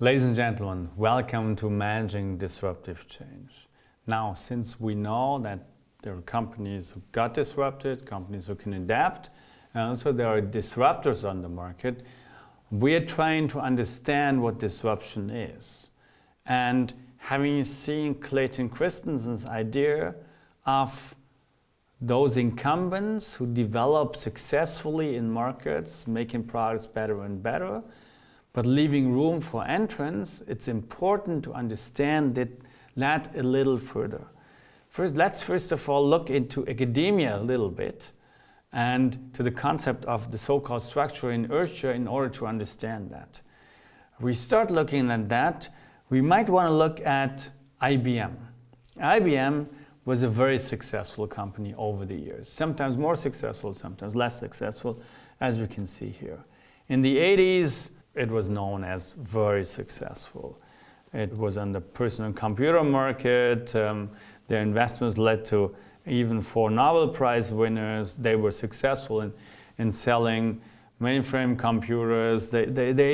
Ladies and gentlemen, welcome to Managing Disruptive Change. Now, since we know that there are companies who got disrupted, companies who can adapt, and also there are disruptors on the market, we are trying to understand what disruption is. And having seen Clayton Christensen's idea of those incumbents who develop successfully in markets, making products better and better, but leaving room for entrance, it's important to understand that a little further. Let's first of all look into academia a little bit and to the concept of the so-called structural inertia in order to understand that. We start looking at that, we might want to look at IBM. IBM was a very successful company over the years, sometimes more successful, sometimes less successful, as we can see here. In the 80s, it was known as very successful. It was on the personal computer market. Their investments led to even 4 Nobel Prize winners. They were successful in selling mainframe computers. They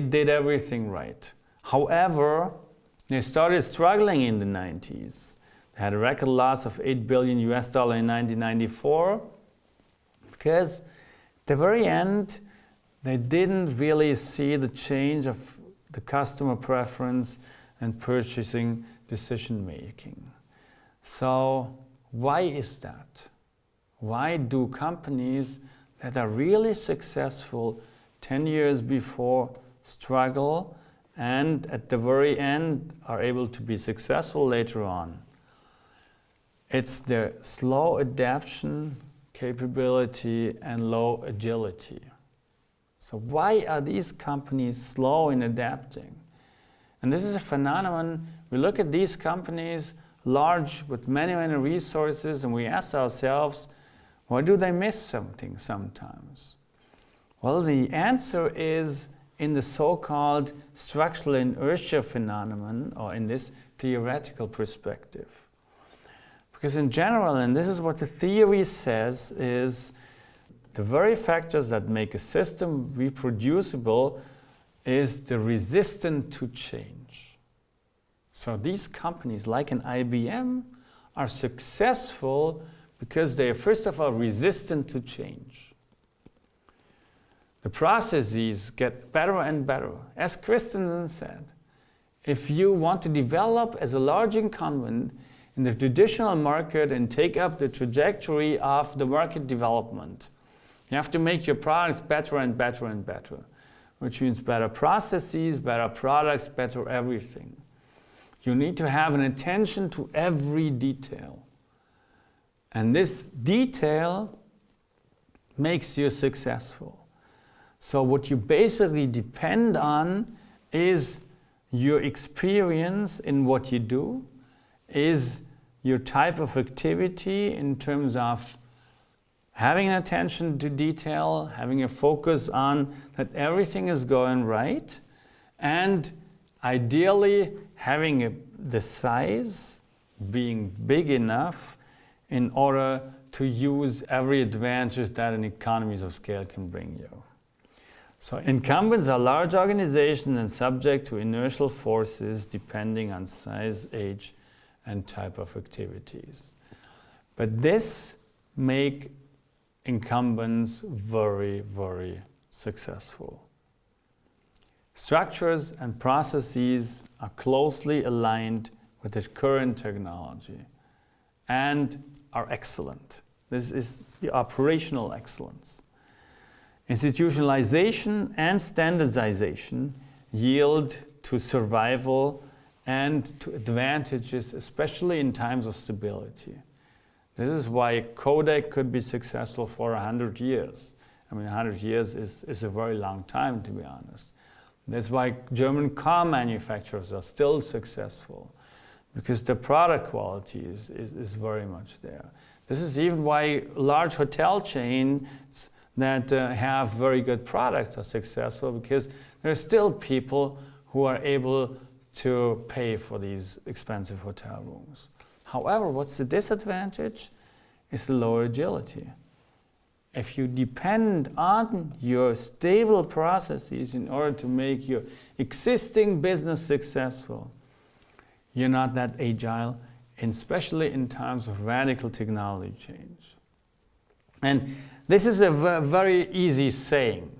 did everything right. However, they started struggling in the 90s. They had a record loss of $8 billion in 1994 because at the very end, they didn't really see the change of the customer preference and purchasing decision making. So why is that? Why do companies that are really successful 10 years before struggle and at the very end are able to be successful later on? It's their slow adaptation capability and low agility. So why are these companies slow in adapting? And this is a phenomenon. We look at these companies, large with many, many resources, and we ask ourselves, why do they miss something sometimes? Well, the answer is in the so-called structural inertia phenomenon, or in this theoretical perspective. Because in general, and this is what the theory says, is the very factors that make a system reproducible is the resistance to change. So these companies, like an IBM, are successful because they are first of all resistant to change. The processes get better and better. As Christensen said, if you want to develop as a large incumbent in the traditional market and take up the trajectory of the market development, you have to make your products better and better and better, which means better processes, better products, better everything. You need to have an attention to every detail. And this detail makes you successful. So what you basically depend on is your experience in what you do, is your type of activity in terms of having an attention to detail, having a focus on that everything is going right, and ideally having the size being big enough in order to use every advantage that an economies of scale can bring you. So incumbents are large organizations and subject to inertial forces depending on size, age, and type of activities. But this makes incumbents very, very successful. Structures and processes are closely aligned with the current technology and are excellent. This is the operational excellence. Institutionalization and standardization yield to survival and to advantages, especially in times of stability. This is why Kodak could be successful for 100 years. I mean, 100 years is a very long time, to be honest. That's why German car manufacturers are still successful, because the product quality is very much there. This is even why large hotel chains that have very good products are successful, because there are still people who are able to pay for these expensive hotel rooms. However, what's the disadvantage? It's the lower agility. if you depend on your stable processes in order to make your existing business successful, you're not that agile, and especially in times of radical technology change. And this is a very easy saying.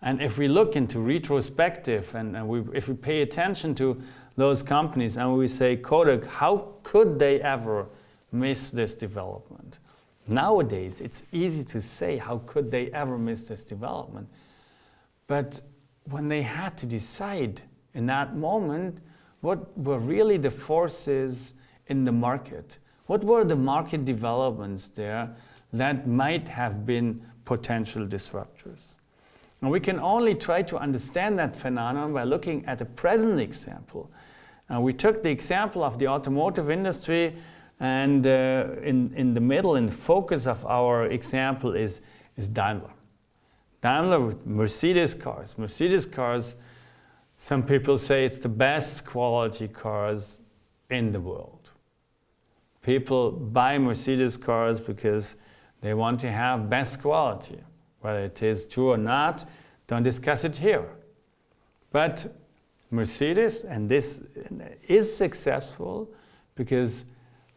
And if we look into retrospective and if we pay attention to those companies and we say, Kodak, how could they ever miss this development? Nowadays, it's easy to say, how could they ever miss this development? But when they had to decide in that moment, what were really the forces in the market? What were the market developments there that might have been potential disruptors? And we can only try to understand that phenomenon by looking at a present example. We took the example of the automotive industry, and in the middle, in the focus of our example is Daimler. Daimler with Mercedes cars. Mercedes cars, some people say it's the best quality cars in the world. People buy Mercedes cars because they want to have best quality. Whether it is true or not, don't discuss it here. But Mercedes, and this is successful because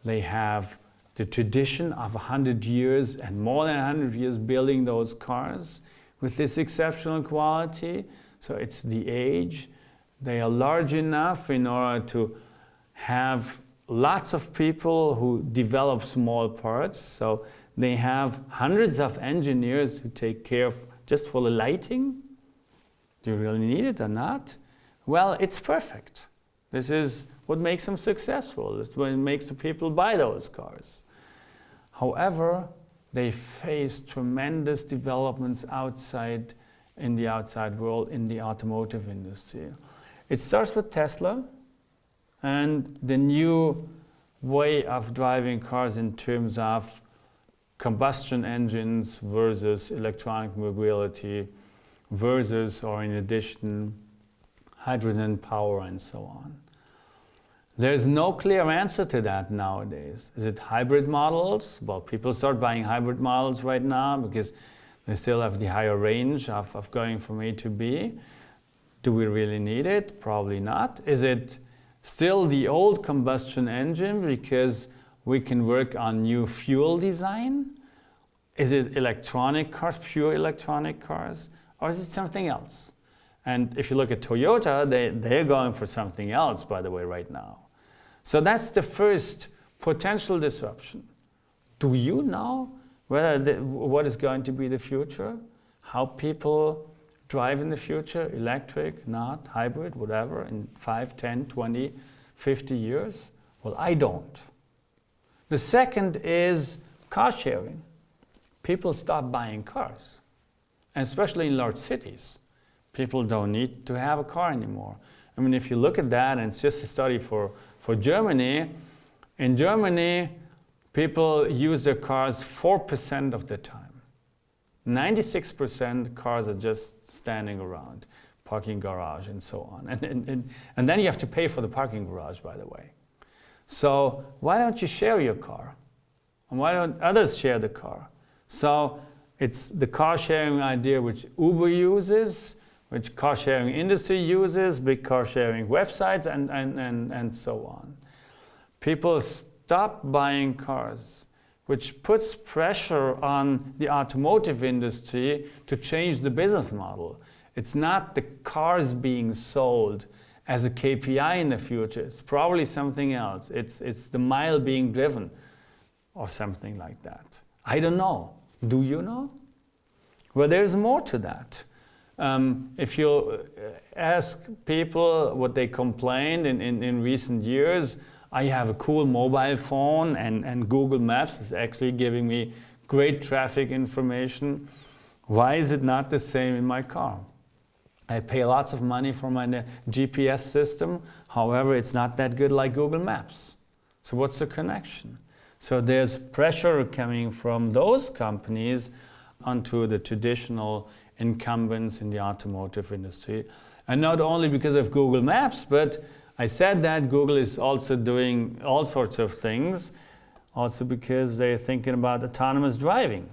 they have the tradition of 100 years and more than 100 years building those cars with this exceptional quality. So it's the age. They are large enough in order to have lots of people who develop small parts. So they have hundreds of engineers who take care of just for the lighting. Do you really need it or not? Well, it's perfect. This is what makes them successful. It's what makes the people buy those cars. However, they face tremendous developments outside, in the outside world, in the automotive industry. It starts with Tesla and the new way of driving cars in terms of combustion engines versus electronic mobility versus, or in addition, hydrogen power and so on. There's no clear answer to that nowadays. Is it hybrid models? Well, people start buying hybrid models right now because they still have the higher range of going from A to B. Do we really need it? Probably not. Is it still the old combustion engine because we can work on new fuel design? Is it electronic cars, pure electronic cars? Or is it something else? And if you look at Toyota, they're going for something else, by the way, right now. So that's the first potential disruption. Do you know what is going to be the future? How people drive in the future? Electric, not, hybrid, whatever, in 5, 10, 20, 50 years? Well, I don't. The second is car sharing. People stop buying cars, and especially in large cities. People don't need to have a car anymore. I mean, if you look at that, and it's just a study for Germany, in Germany, people use their cars 4% of the time. 96% cars are just standing around, parking garage and so on. And then you have to pay for the parking garage, by the way. So why don't you share your car? And why don't others share the car? So it's the car sharing idea which Uber uses, which car sharing industry uses, big car sharing websites, and so on. People stop buying cars, which puts pressure on the automotive industry to change the business model. It's not the cars being sold as a KPI in the future. It's probably something else. It's the mile being driven or something like that. I don't know. Do you know? Well, there's more to that. If you ask people what they complained in recent years, I have a cool mobile phone and Google Maps is actually giving me great traffic information. Why is it not the same in my car? I pay lots of money for my GPS system. However, it's not that good like Google Maps. So what's the connection? So there's pressure coming from those companies onto the traditional incumbents in the automotive industry. And not only because of Google Maps, but I said that Google is also doing all sorts of things, also because they're thinking about autonomous driving.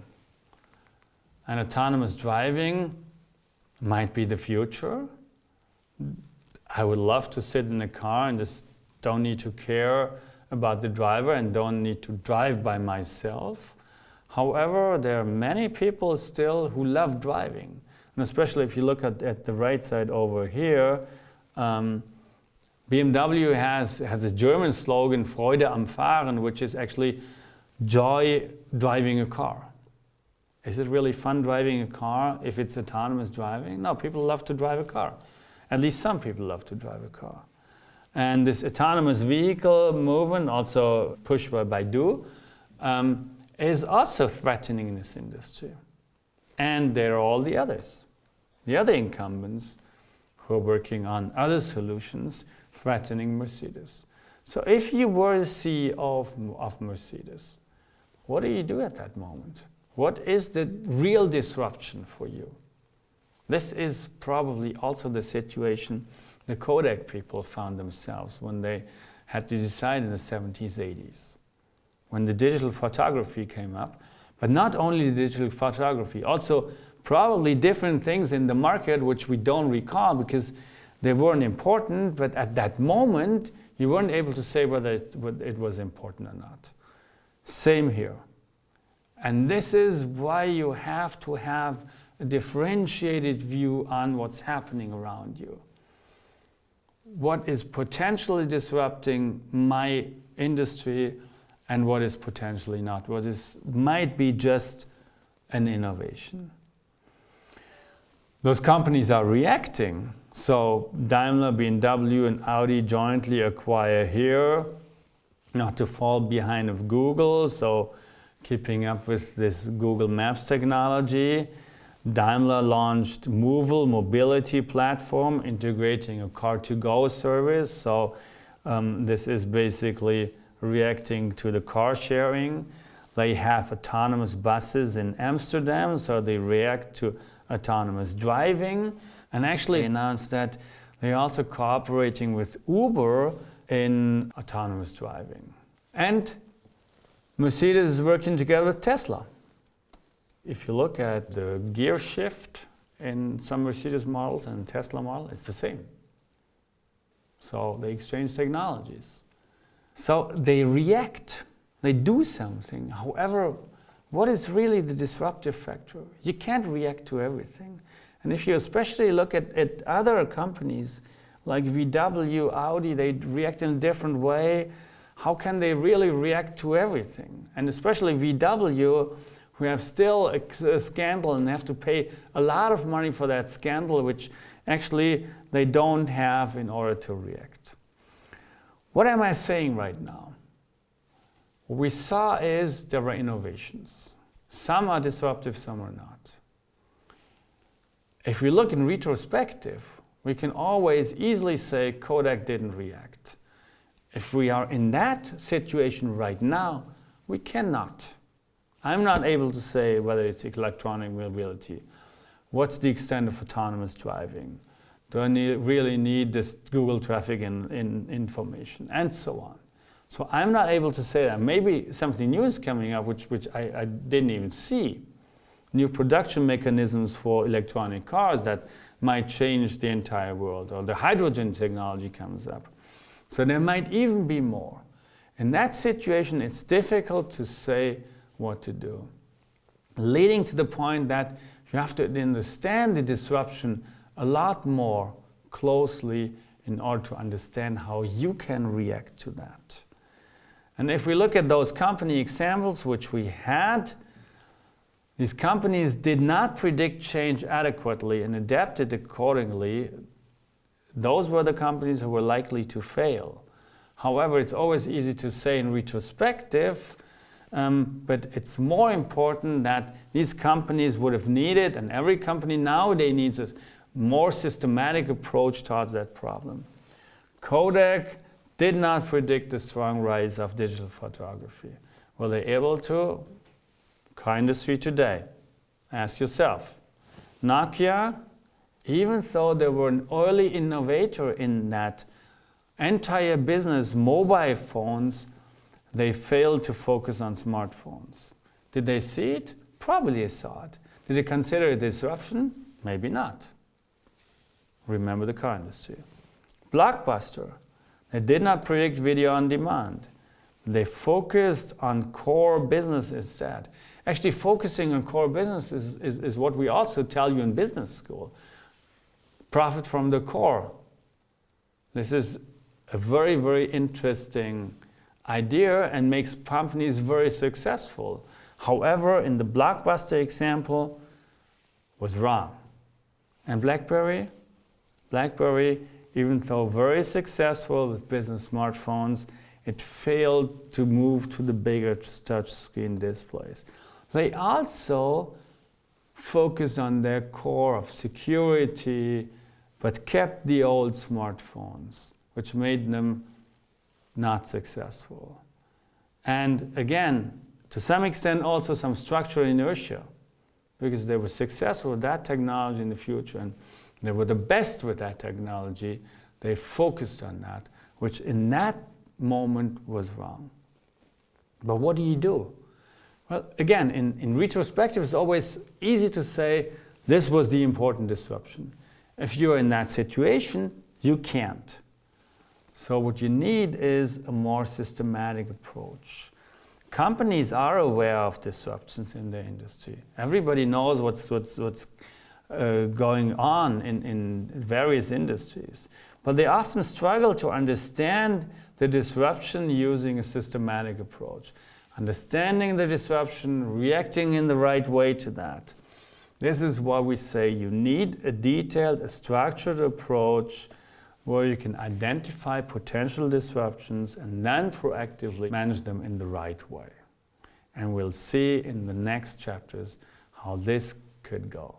And autonomous driving might be the future. I would love to sit in a car and just don't need to care about the driver and don't need to drive by myself. However, there are many people still who love driving. And especially if you look at the right side over here, BMW has a German slogan, Freude am Fahren, which is actually joy driving a car. Is it really fun driving a car if it's autonomous driving? No, people love to drive a car. At least some people love to drive a car. And this autonomous vehicle movement, also pushed by Baidu, is also threatening this industry. And there are all the others, the other incumbents who are working on other solutions threatening Mercedes. So if you were the CEO of Mercedes, what do you do at that moment? What is the real disruption for you? This is probably also the situation the Kodak people found themselves when they had to decide in the 70s, 80s, when the digital photography came up. But not only the digital photography, also probably different things in the market which we don't recall because they weren't important, but at that moment you weren't able to say whether it was important or not. Same here. And this is why you have to have a differentiated view on what's happening around you. What is potentially disrupting my industry and what is potentially not, might be just an innovation. Those companies are reacting. So Daimler, BMW, and Audi jointly acquire here, not to fall behind of Google, so keeping up with this Google Maps technology. Daimler launched Movil mobility platform, integrating a car-to-go service. So this is basically reacting to the car sharing. They have autonomous buses in Amsterdam, so they react to autonomous driving. And actually announced that they're also cooperating with Uber in autonomous driving. And Mercedes is working together with Tesla. If you look at the gear shift in some Mercedes models and Tesla model, it's the same. So they exchange technologies. So they react, they do something. However, what is really the disruptive factor? You can't react to everything. And if you especially look at other companies like VW, Audi, they react in a different way. How can they really react to everything? And especially VW, who have still a scandal and have to pay a lot of money for that scandal, which actually they don't have in order to react. What am I saying right now? What we saw is there were innovations. Some are disruptive, some are not. If we look in retrospective, we can always easily say Kodak didn't react. If we are in that situation right now, we cannot. I'm not able to say whether it's electronic mobility. What's the extent of autonomous driving? Do I really need this Google traffic in information? And so on. So I'm not able to say that. Maybe something new is coming up which I didn't even see. New production mechanisms for electronic cars that might change the entire world, or the hydrogen technology comes up. So there might even be more. In that situation, it's difficult to say what to do, leading to the point that you have to understand the disruption a lot more closely in order to understand how you can react to that. And if we look at those company examples which we had, these companies did not predict change adequately and adapted accordingly. Those were the companies who were likely to fail. However, it's always easy to say in retrospective, but it's more important that these companies would have needed, and every company nowadays needs a more systematic approach towards that problem. Kodak did not predict the strong rise of digital photography. Were they able to? Car industry today. Ask yourself. Nokia, even though they were an early innovator in that entire business, mobile phones, they failed to focus on smartphones. Did they see it? Probably they saw it. Did they consider it disruption? Maybe not. Remember the car industry. Blockbuster. They did not predict video on demand. They focused on core business instead. Actually, focusing on core business is what we also tell you in business school. Profit from the core. This is a very, very interesting idea and makes companies very successful. However, in the Blockbuster example, was wrong. And BlackBerry, even though very successful with business smartphones, it failed to move to the bigger touchscreen displays. They also focused on their core of security, but kept the old smartphones, which made them not successful. And again, to some extent also some structural inertia, because they were successful with that technology in the future and they were the best with that technology. They focused on that, which in that moment was wrong. But what do you do? Well, again, in retrospective, it's always easy to say this was the important disruption. If you're in that situation, you can't. So what you need is a more systematic approach. Companies are aware of disruptions in their industry. Everybody knows what's going on in various industries. But they often struggle to understand the disruption using a systematic approach. Understanding the disruption, reacting in the right way to that. This is why we say you need a detailed, a structured approach where you can identify potential disruptions and then proactively manage them in the right way. And we'll see in the next chapters how this could go.